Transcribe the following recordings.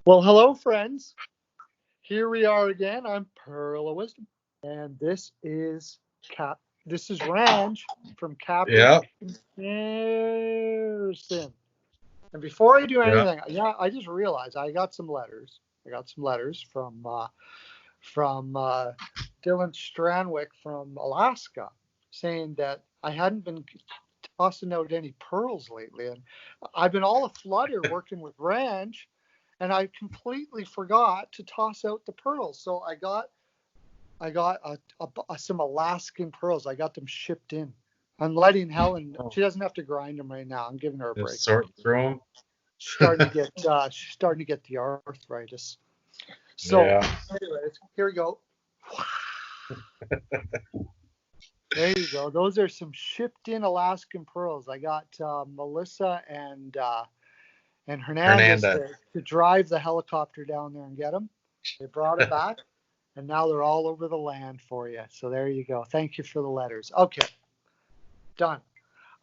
Well, hello, friends. Here we are again. I'm Pearl of Wisdom, and this is Cap. This is Ranj from Captain Yeah, Pearson. And before I do yeah. anything, I just realized I got some letters. I got some letters from Dylan Stranwick from Alaska, saying that I hadn't been tossing out any pearls lately, and I've been all aflutter working with Ranch, and I completely forgot to toss out the pearls. So I got some Alaskan pearls. I got them shipped in. I'm letting Helen. Oh, She doesn't have to grind them right now. I'm giving her a break. just sort through She's starting to get the arthritis. So, them. anyways, here we go. There you go. Those are some shipped in Alaskan pearls. I got Melissa and Hernandez Hernandez. to drive the helicopter down there and get them. They brought them back, and now they're all over the land for you. So there you go. Thank you for the letters. Okay, done.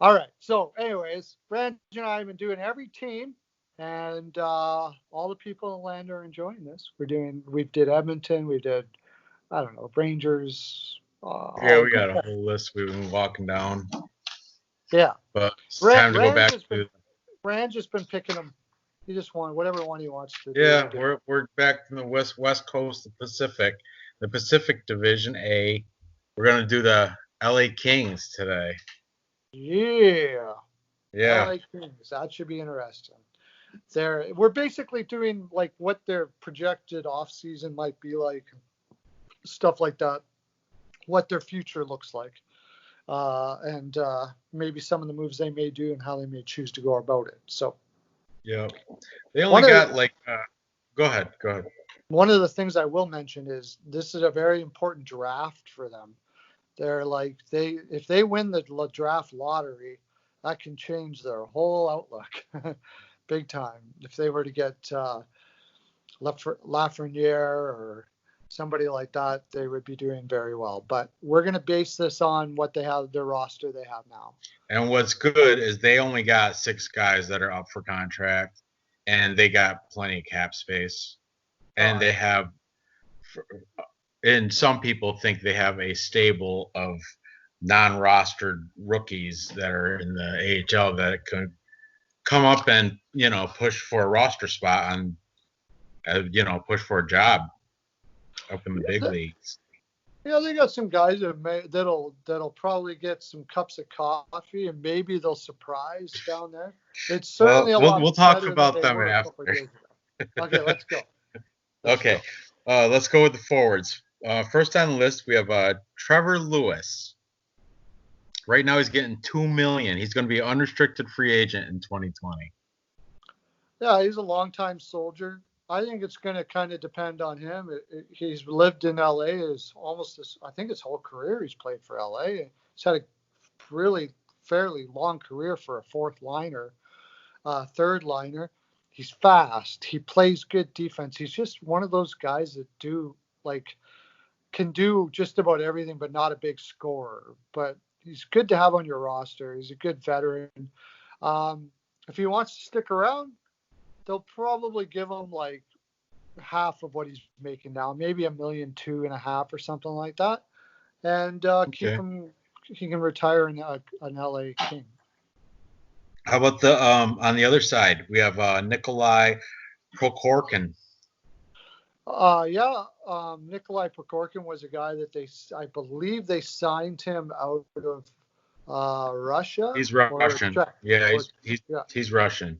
All right. So, anyways, Brandon and I have been doing every team, and all the people in the land are enjoying this. We did Edmonton, we did, I don't know, Rangers, Yeah, all we good. got a whole list we've been walking down, Yeah. but it's time to go back to. Rand just been picking them. He just won whatever one he wants to do. Yeah, we're back from the west coast, the Pacific Division A. We're gonna do the L.A. Kings today. Yeah. Yeah, LA Kings. That should be interesting. We're basically doing like what their projected off season might be like, stuff like that, what their future looks like, and maybe some of the moves they may do and how they may choose to go about it. So yeah. They only one of got the, like. Go ahead. Go ahead. one of the things I will mention is this is a very important draft for them. They're like if they win the draft lottery, that can change their whole outlook, big time. If they were to get Lafreniere or somebody like that, they would be doing very well. But we're going to base this on what they have, their roster they have now. And what's good is they only got 6 guys that are up for contract, and they got plenty of cap space. And they have, and some people think they have a stable of non-rostered rookies that are in the AHL that could come up and push for a roster spot on, push for a job up in the big leagues. Yeah, they got some guys that'll probably get some cups of coffee, and maybe they'll surprise down there. It's certainly a lot we'll talk better about than they them were a couple of after. years ago. Okay, let's go. Okay, let's go with the forwards. First on the list, we have Trevor Lewis. Right now, he's getting $2 million. He's going to be an unrestricted free agent in 2020. Yeah, he's a longtime soldier. I think it's going to kind of depend on him. He's lived in LA I think his whole career he's played for LA. He's had a really fairly long career for a fourth liner, third liner. He's fast. He plays good defense. He's just one of those guys that can do just about everything, but not a big scorer. But he's good to have on your roster. He's a good veteran. If he wants to stick around, they'll probably give him like half of what he's making now, maybe $1.2 million or something like that, and keep him. He can retire an LA King. How about the on the other side? We have Nikolai Prokhorkin. Nikolai Prokhorkin was a guy that I believe they signed him out of Russia. He's Russian. He's Russian.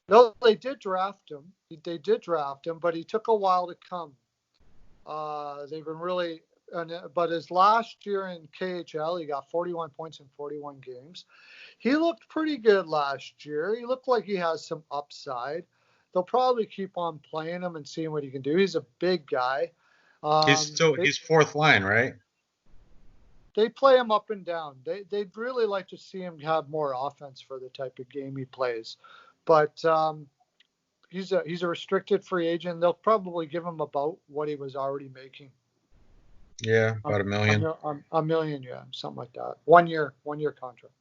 No, they did draft him. But he took a while to come. They've been really, but his last year in KHL, he got 41 points in 41 games. He looked pretty good last year. He looked like he has some upside. They'll probably keep on playing him and seeing what he can do. He's a big guy. He's fourth line, right? They play him up and down. They'd really like to see him have more offense for the type of game he plays. But he's a restricted free agent. They'll probably give him about what he was already making. Yeah, about $1 million. $1 million, yeah, something like that. 1 year contract.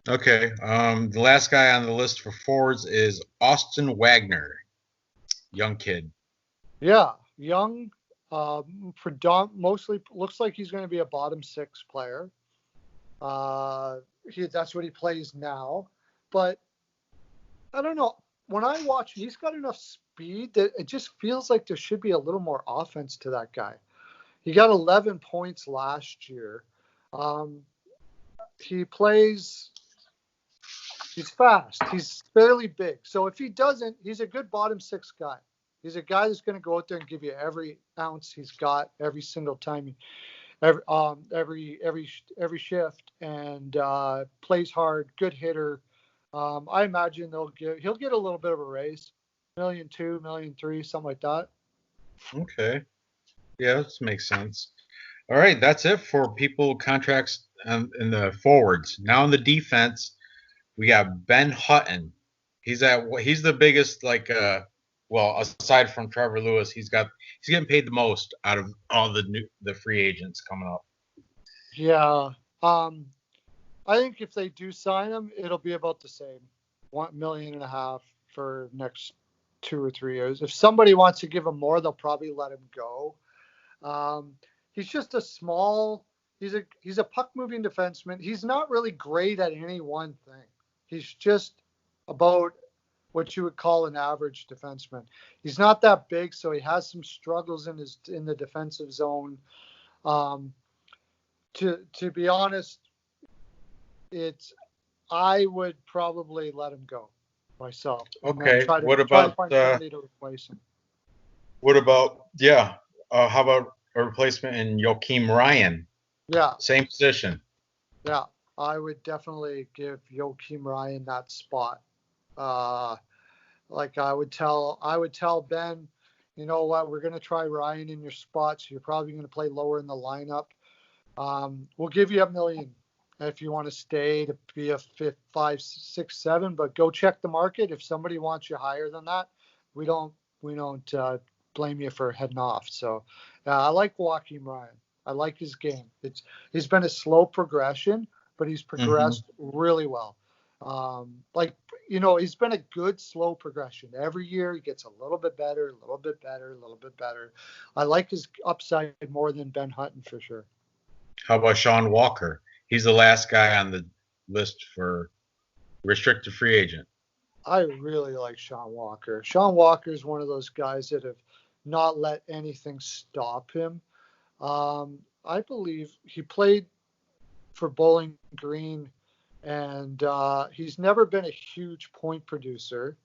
Okay. The last guy on the list for forwards is Austin Wagner, young kid. Yeah, young, mostly looks like he's going to be a bottom six player. That's what he plays now. But I don't know. When I watch, he's got enough speed that it just feels like there should be a little more offense to that guy. He got 11 points last year. Um, he plays. He's fast. He's fairly big. So if he doesn't, he's a good bottom six guy. He's a guy that's going to go out there and give you every ounce he's got every single time, every shift, and plays hard. Good hitter. I imagine he'll get a little bit of a raise, 1,200,000, 1,300,000, something like that. Okay. Yeah, that makes sense. All right, that's it for people contracts in the forwards. Now in the defense, we got Ben Hutton. He's the biggest well, aside from Trevor Lewis, he's getting paid the most out of all the free agents coming up. Yeah. I think if they do sign him, it'll be about the same, 1.5 million for next 2 or 3 years. If somebody wants to give him more, they'll probably let him go. He's just a small. He's a puck moving defenseman. He's not really great at any one thing. He's just about what you would call an average defenseman. He's not that big, so he has some struggles in the defensive zone. To be honest, I would probably let him go myself. Okay. Try to find somebody to replace him. What about how about a replacement in Joakim Ryan? Yeah. Same position. Yeah, I would definitely give Joakim Ryan that spot. Like I would tell Ben, you know what, we're going to try Ryan in your spot, so you're probably going to play lower in the lineup. We'll give you 1 million if you want to stay to be a 5, 6, 7, but go check the market. If somebody wants you higher than that, we don't blame you for heading off. So I like Joakim Ryan. I like his game. He's been a slow progression, but he's progressed really well. He's been a good slow progression. Every year he gets a little bit better, a little bit better, a little bit better. I like his upside more than Ben Hutton for sure. How about Sean Walker? He's the last guy on the list for restricted free agent. I really like Sean Walker. Sean Walker is one of those guys that have not let anything stop him. I believe he played for Bowling Green, and he's never been a huge point producer,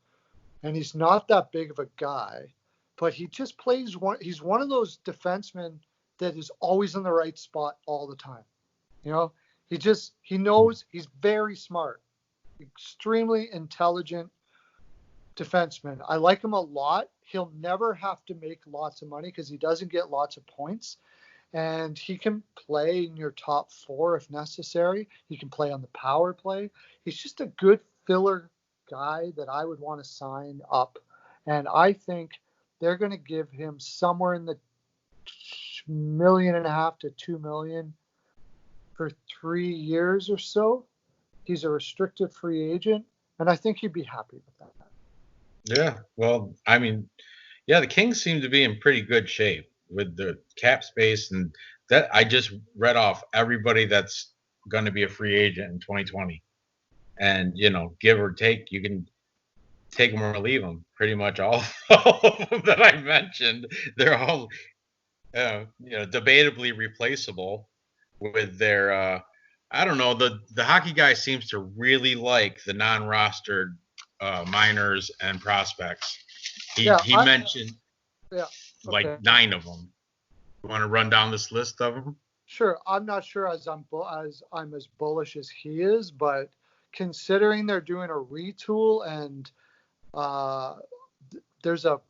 and he's not that big of a guy, but he just plays he's one of those defensemen that is always in the right spot all the time. He knows. He's very smart, extremely intelligent defenseman. I like him a lot. He'll never have to make lots of money because he doesn't get lots of points. And he can play in your top 4 if necessary. He can play on the power play. He's just a good filler guy that I would want to sign up. And I think they're going to give him somewhere in the 1.5 million to 2 million for 3 years or so. He's a restricted free agent, and I think he'd be happy with that. Yeah, well, I mean, the Kings seem to be in pretty good shape with the cap space, and that I just read off everybody that's going to be a free agent in 2020. And, give or take, you can take them or leave them. Pretty much all of them that I mentioned, they're all, debatably replaceable with their, I don't know, the hockey guy seems to really like the non-rostered minors and prospects. He mentioned like 9 of them. You want to run down this list of them? Sure. I'm not sure as I'm as bullish as he is, but considering they're doing a retool and there's a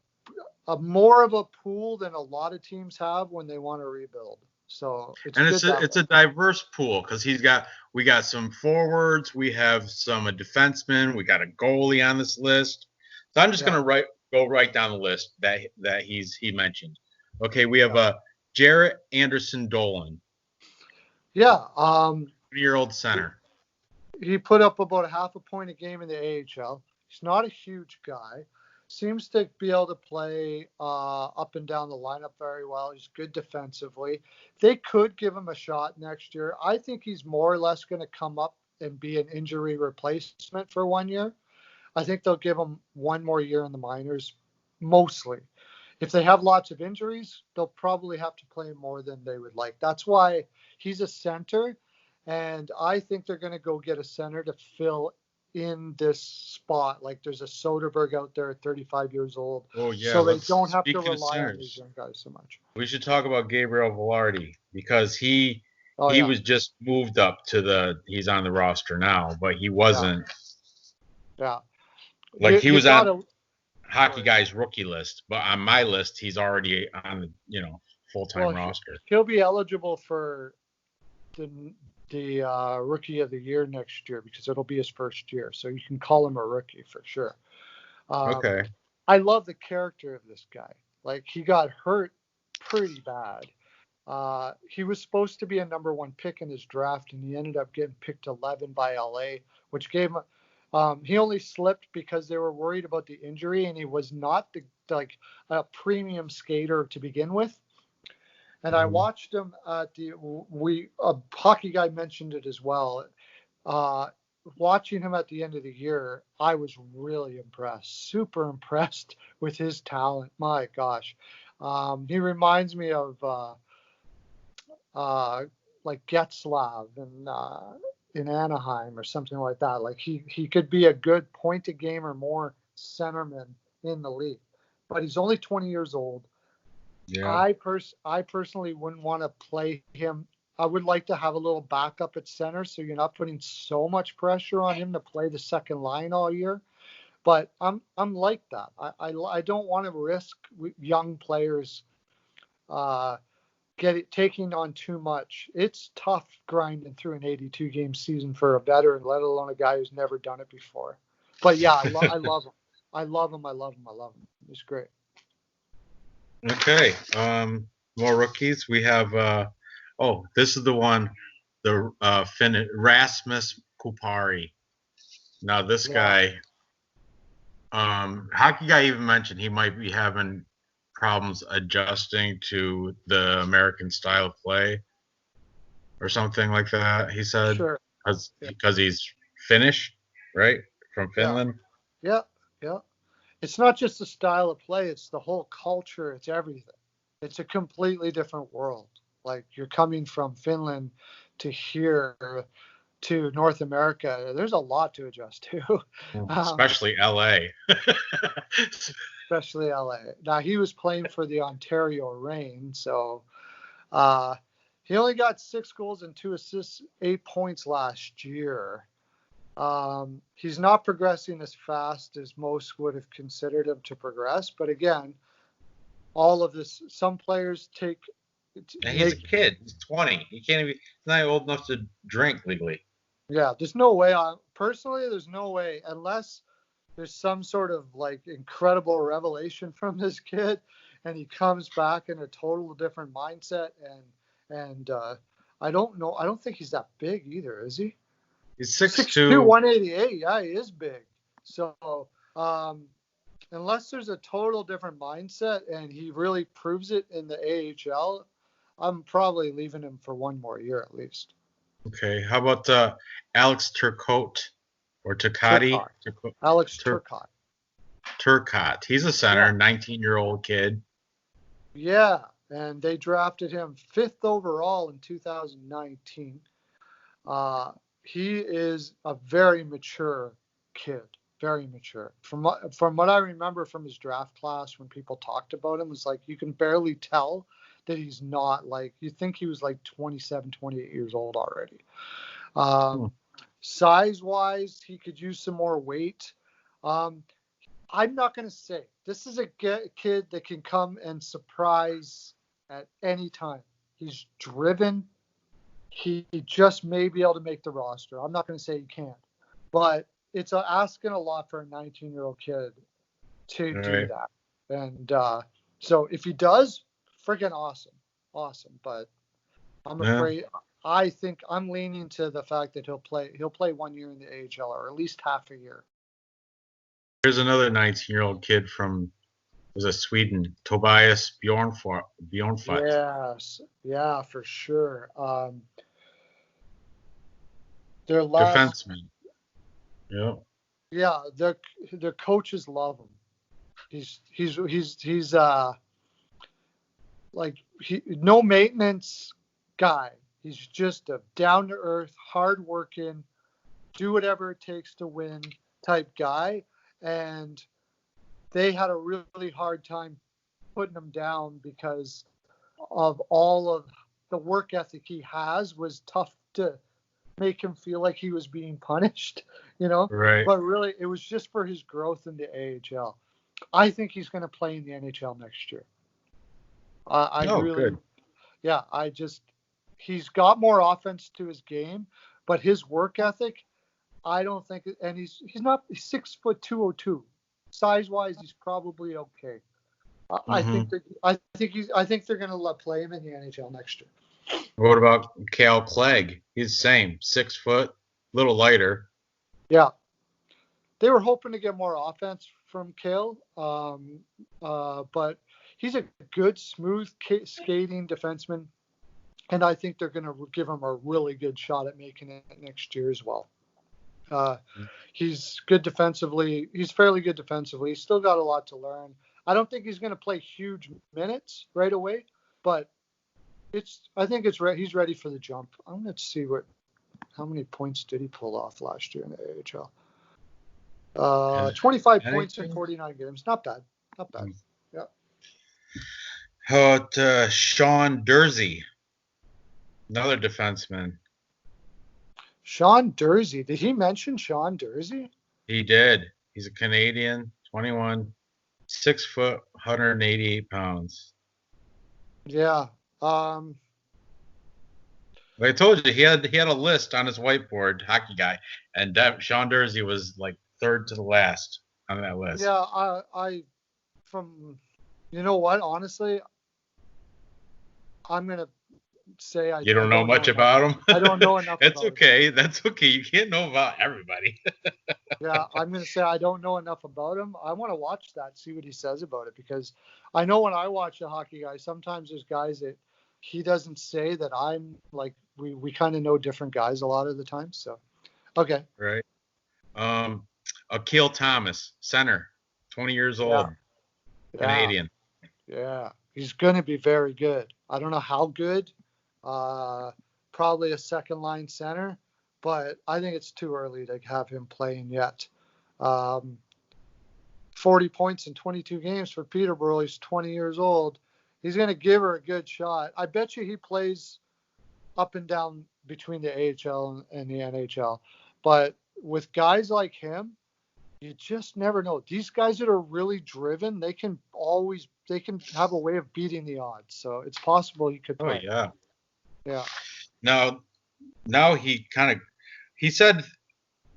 more of a pool than a lot of teams have when they want to rebuild. So it's a diverse pool because we got some forwards, we have some defensemen, we got a goalie on this list. So I'm just gonna go right down the list that he mentioned. Okay, we have Jarrett Anderson Dolan. Yeah. 3-year-old center. He put up about 0.5 point a game in the AHL. He's not a huge guy. seems to be able to play up and down the lineup very well. He's good defensively. They could give him a shot next year. I think he's more or less going to come up and be an injury replacement for 1 year. I think they'll give him one more year in the minors, mostly. If they have lots of injuries, they'll probably have to play more than they would like. That's why he's a center, and I think they're going to go get a center to fill in this spot. Like there's a Soderberg out there at 35 years old, Oh yeah, so they let's don't have to speaking of rely on these centers. young guys so much. We should talk about Gabriel Velarde because Oh he yeah, was just moved up to he's on the roster now, but he yeah, wasn't yeah. like he You was on gotta. Hockey Sorry. Guy's rookie list, but on my list he's already on the full-time Well, roster. he'll be eligible for the rookie of the year next year because it'll be his first year. So you can call him a rookie for sure. Um, Okay. I love the character of this guy. Like he got hurt pretty bad. He was supposed to be a number one pick in his draft, and he ended up getting picked 11 by LA, which gave him. He only slipped because they were worried about the injury, and he was not like a premium skater to begin with. And I Mhm. watched him at a hockey guy mentioned it as well. Uh, Watching him at the end of the year, I was really impressed, super impressed with his talent. My gosh. He reminds me of uh, like Getzlav in Anaheim or something like that. Like he could be a good point a game or more centerman in the league, but he's only 20 years old. Yeah. I personally wouldn't want to play him. I would like to have a little backup at center, so you're not putting so much pressure on him to play the second line all year. But I'm like that. I don't want to risk young players uh, taking on too much. It's tough grinding through an 82 game season for a veteran, let alone a guy who's never done it before. But yeah, I love him. I love him. I love him. I love him. He's great. Okay. More rookies. We have this is the one, the Rasmus Kupari. Now this Yeah. guy, Hockey Guy even mentioned he might be having problems adjusting to the American style of play or something like that. He said Sure. Yeah. because he's Finnish, right? From Yeah. Finland. Yeah. Yeah. It's not just the style of play, it's the whole culture, it's everything. It's a completely different world. Like you're coming from Finland to here to North America, there's a lot to adjust to, um, Especially LA. especially LA. Now, he was playing for the Ontario Reign, so uh, he only got 6 goals and 2 assists, 8 points last year. He's not progressing as fast as most would have considered him to progress, but again, all of this, some players And he's a make, kid. He's 20. He can't even. He's not old enough to drink legally. yeah, there's no way. Personally, there's no way unless there's some sort of like incredible revelation from this kid, and he comes back in a total different mindset. And I don't know. I don't think he's that big either, is he? He's 6'2", 6'2". 188. Yeah, he is big. So um, unless there's a total different mindset and he really proves it in the AHL, I'm probably leaving him for one more year at least. Okay. How about Alex Turcotte or Turcotte? Turcotte, Alex Tur- Turcotte. Turcotte. He's a center, Yeah, 19-year-old kid. yeah, and they drafted him 5th overall in 2019. Uh, he is a very mature kid, very mature. From what I remember from his draft class, when people talked about him, it's like you can barely tell that he's not like you think he was like 27, 28 years old already. Hmm. Size wise, he could use some more weight. Um, I'm not going to say this is a kid that can come and surprise at any time. He's driven. He just may be able to make the roster. I'm not going to say he can't, but it's asking a lot for a 19-year-old kid to All do right. that. And so if he does, freaking awesome, awesome. But I'm Yeah. afraid I think I'm leaning to the fact that he'll play 1 year in the AHL or at least half a year. Here's another 19-year-old kid from Sweden, Tobias Bjornfot. Yes, yeah, for sure. Their last, Defenseman. Yep. yeah, their coaches love him. He's like no maintenance guy. He's just a down to earth, hard working, do whatever it takes to win type guy. And they had a really hard time putting him down because of all of the work ethic he has was tough to make him feel like he was being punished, Right. But really, it was just for his growth in the AHL. I think he's going to play in the NHL next year. I really, good. yeah, he's got more offense to his game, but his work ethic, I don't think, and he's 6'2", 202. Size wise, he's probably okay. I think they're going to play him in the NHL next year. What about Cal Clegg? He's the same, 6 foot, little lighter. Yeah, they were hoping to get more offense from Kale, but he's a good, smooth skating defenseman, and I think they're going to give him a really good shot at making it next year as well. He's good defensively. He's fairly good defensively. He's still got a lot to learn. I don't think he's going to play huge minutes right away, but I think he's ready for the jump. I'm going to see how many points did he pull off last year in the AHL? 25 points in 49 games. Not bad. Not bad. Yeah. How about Sean Dursey, another defenseman? Sean Dursey. Did he mention Sean Dursey? He did. He's a Canadian, 21, 6 foot, 188 pounds. Yeah. Like I told you, he had a list on his whiteboard, hockey guy, and Sean Dursey was like third to the last on that list. Yeah, you know what? Honestly, I'm gonna say you don't know much about him. I don't know enough. It's okay. That's okay. You can't know about everybody. Yeah, I'm gonna say I don't know enough about him. I want to watch that, see what he says about it, because I know when I watch a hockey guy, sometimes there's guys that he doesn't say that I'm like we kind of know different guys a lot of the time. So, okay. Right. Akil Thomas, center, 20 years old, Canadian. Yeah, he's going to be very good. I don't know how good. Probably a second line center, but I think it's too early to have him playing yet. 40 points in 22 games for Peterborough. He's 20 years old. He's going to give her a good shot. I bet you he plays up and down between the AHL and the NHL. But with guys like him, you just never know. These guys that are really driven, they can have a way of beating the odds. So it's possible he could play. Oh, yeah. Yeah. Now he said,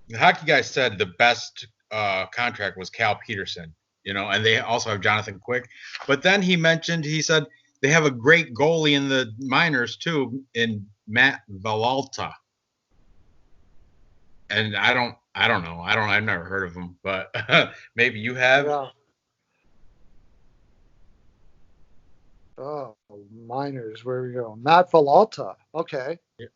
the hockey guy said the best contract was Cal Peterson, and they also have Jonathan Quick. But then he said they have a great goalie in the minors too, in Matt Villalta. And I don't know. I've never heard of him, but maybe you have. Yeah. Oh, minors. Where we go? Matt Villalta. Okay. Yeah.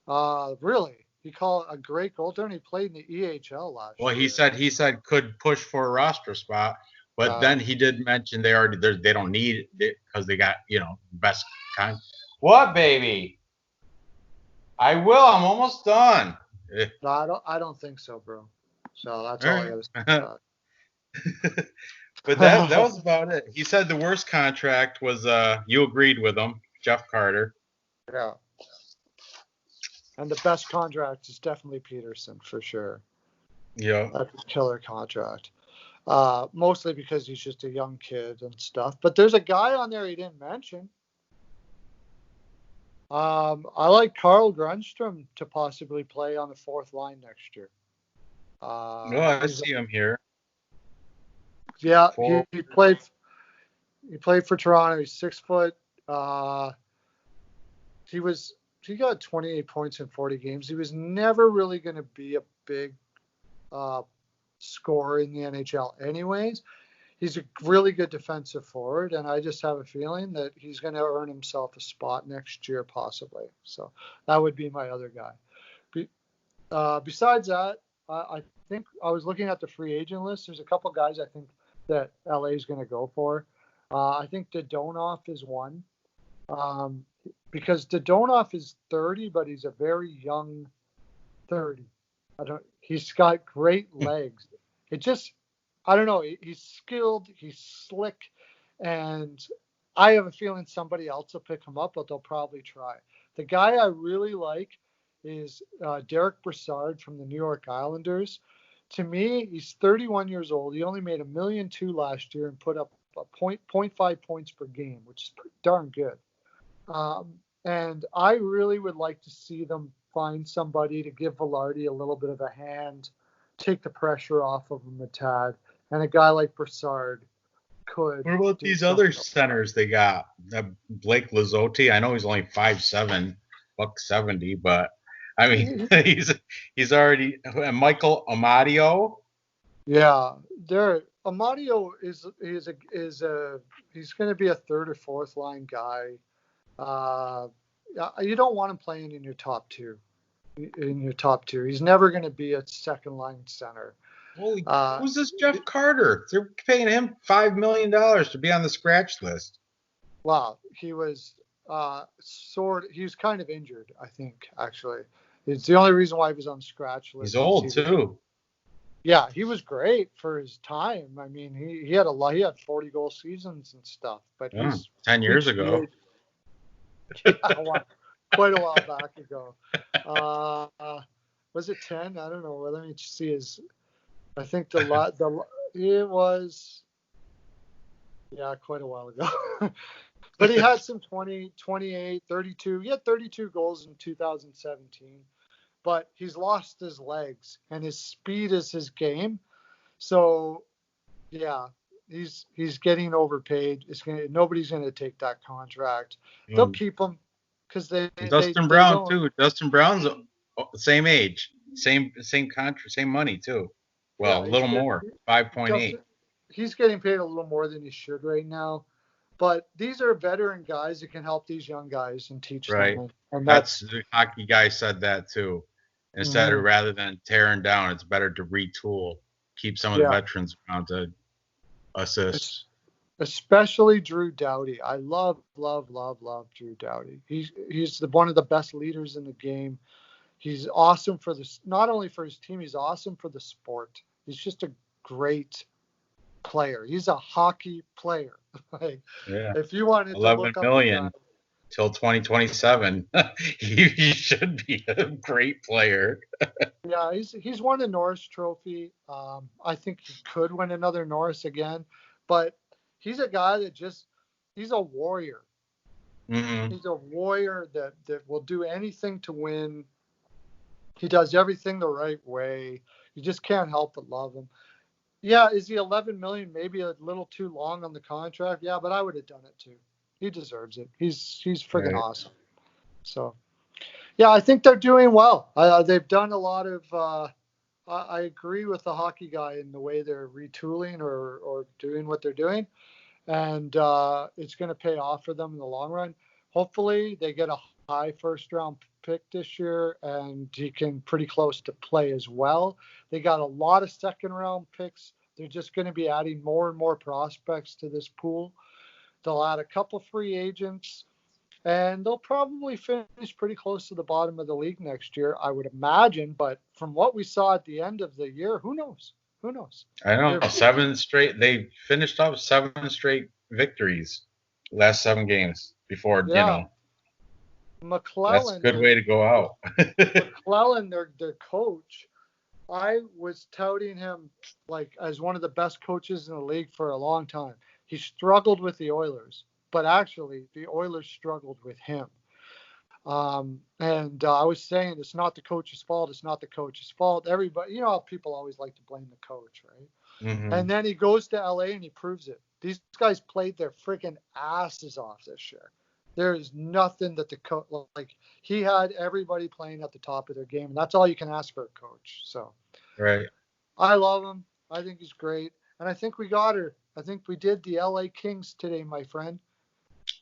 Really? He called a great goaltender, and he played in the EHL last year. Well, he said could push for a roster spot, but then he did mention they don't need it because they got best kind. What, baby? I will. I'm almost done. No, I don't think so, bro. So that's all I got to say. But that was about it. He said the worst contract was you agreed with him, Jeff Carter. Yeah. And the best contract is definitely Peterson for sure. Yeah. That's a killer contract. Mostly because he's just a young kid and stuff. But there's a guy on there he didn't mention. I like Carl Grunstrom to possibly play on the fourth line next year. I see him here. Yeah, he played for Toronto. He's 6 foot. He got 28 points in 40 games. He was never really going to be a big score in the NHL anyways. He's a really good defensive forward, and I just have a feeling that he's going to earn himself a spot next year, possibly. So that would be my other guy. Besides that, I think I was looking at the free agent list. There's a couple guys I think that LA is going to go for. I think Dadonov is one, because Dadonov is 30, but he's a very young 30. He's got great legs. I don't know. He's skilled. He's slick, and I have a feeling somebody else will pick him up, but they'll probably try. The guy I really like is Derek Brassard from the New York Islanders. To me, he's 31 years old. He only made $1.2 million last year and put up a 0.5 points per game, which is darn good. And I really would like to see them find somebody to give Velarde a little bit of a hand, take the pressure off of him a tad. And a guy like Brassard could. What about these other centers they got? Blake Lizotte. I know he's only 5'7", $170, but I mean he's already. And Michael Amadio. Yeah, Amadio is he's going to be a third or fourth line guy. You don't want him playing in your top two. He's never going to be a second line center. Holy, who's this Jeff Carter? They're paying him $5 million to be on the scratch list. Wow, he was he was kind of injured, I think, actually. It's the only reason why he was on the scratch list. He's old too. Yeah, he was great for his time. I mean, he had he had 40 goal seasons and stuff, but he's 10 years ago. Yeah, quite a while back ago. Was it 10? I don't know. Let me see his. I think it was, quite a while ago. But he had some 20, 28, 32. He had 32 goals in 2017. But he's lost his legs, and his speed is his game. So, yeah, he's getting overpaid. Nobody's going to take that contract. They'll keep him because Dustin Brown too. Dustin Brown's the same age, same contract, same money too. Well, a little more, 5.8. He's getting paid a little more than he should right now. But these are veteran guys that can help these young guys and teach them. And that's the hockey guy said that too. Instead of rather than tearing down, it's better to retool, keep some of the veterans around to assist. Especially Drew Doughty. I love Drew Doughty. He's one of the best leaders in the game. He's awesome for not only for his team, he's awesome for the sport. He's just a great player. He's a hockey player. If you wanted to 11 million till 2027, he should be a great player. Yeah, he's won a Norris Trophy. I think he could win another Norris again, but he's a guy that he's a warrior. Mm-hmm. He's a warrior that will do anything to win. He does everything the right way. You just can't help but love him. Yeah, is he 11 million? Maybe a little too long on the contract. Yeah, but I would have done it too. He deserves it. He's friggin' awesome. So, yeah, I think they're doing well. They've done a lot of. I agree with the hockey guy in the way they're retooling or doing what they're doing, and it's going to pay off for them in the long run. Hopefully, they get a high first-round pick this year, and he can pretty close to play as well. They got a lot of second-round picks. They're just going to be adding more and more prospects to this pool. They'll add a couple free agents, and they'll probably finish pretty close to the bottom of the league next year, I would imagine. But from what we saw at the end of the year, who knows? Who knows? I know. They finished off 7 straight victories last 7 games before, McClellan. That's a good way to go out. McClellan, their coach, I was touting him as one of the best coaches in the league for a long time. He struggled with the Oilers, but actually the Oilers struggled with him. And I was saying it's not the coach's fault. It's not the coach's fault. Everybody, how people always like to blame the coach, right? Mm-hmm. And then he goes to LA and he proves it. These guys played their freaking asses off this year. There is nothing that the coach, he had everybody playing at the top of their game, and that's all you can ask for a coach. So, right. I love him. I think he's great. And I think we got her. I think we did the LA Kings today, my friend.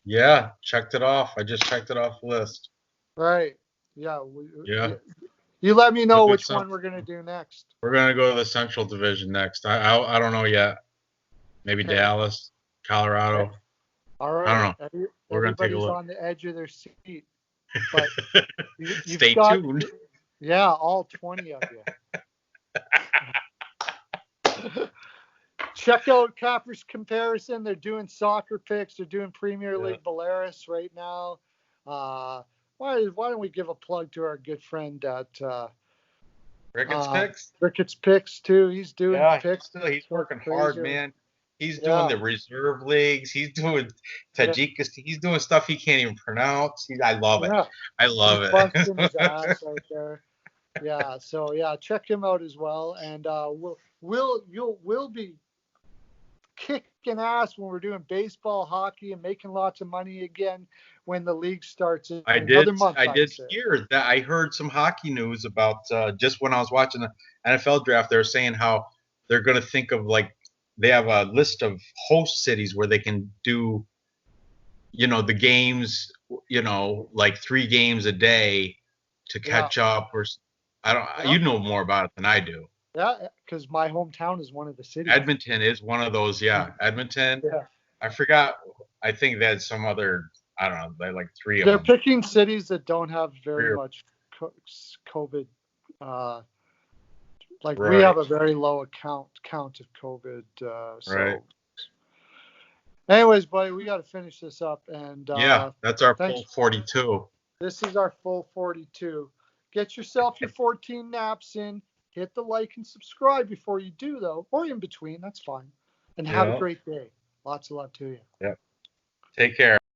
Yeah, checked it off. I just checked it off the list. Right. Yeah. Yeah. You let me know Look at which some. one we're going to do next. We're gonna go to the Central Division next. I don't know yet. Maybe Okay. Dallas, Colorado. All I right. don't know. We're gonna take a Everybody's look. on the edge of their seat. But you've Stay got, tuned. yeah, all 20 of you. Check out Capper's Comparison. They're doing soccer picks. They're doing Premier League Belarus right now. Why don't we give a plug to our good friend at Ricketts picks. Ricketts Picks too. He's doing picks. He's working hard, Crazy. man. He's doing the reserve leagues. He's doing Tajikistan. He's doing stuff he can't even pronounce. I love it. I love He's it. busting his ass right there. Yeah. So yeah, check him out as well. And we'll be kicking ass when we're doing baseball, hockey, and making lots of money again when the league starts in another month. I did hear that. I heard some hockey news about just when I was watching the NFL draft. They were saying how they're going to think of, like, they have a list of host cities where they can do, the games, like 3 games a day to catch up. Or you know more about it than I do. Yeah, because my hometown is one of the cities. Edmonton is one of those. Yeah, Edmonton. Yeah. I forgot. I think they had some other. I don't know. They like 3 of them. They're picking cities that don't have very much COVID. We have a very low count of COVID. So, anyways, buddy, we got to finish this up. And that's our full 42. This is our full 42. Get yourself your 14 naps in. Hit the like and subscribe before you do, though, or in between. That's fine. And have a great day. Lots of love to you. Yep. Take care.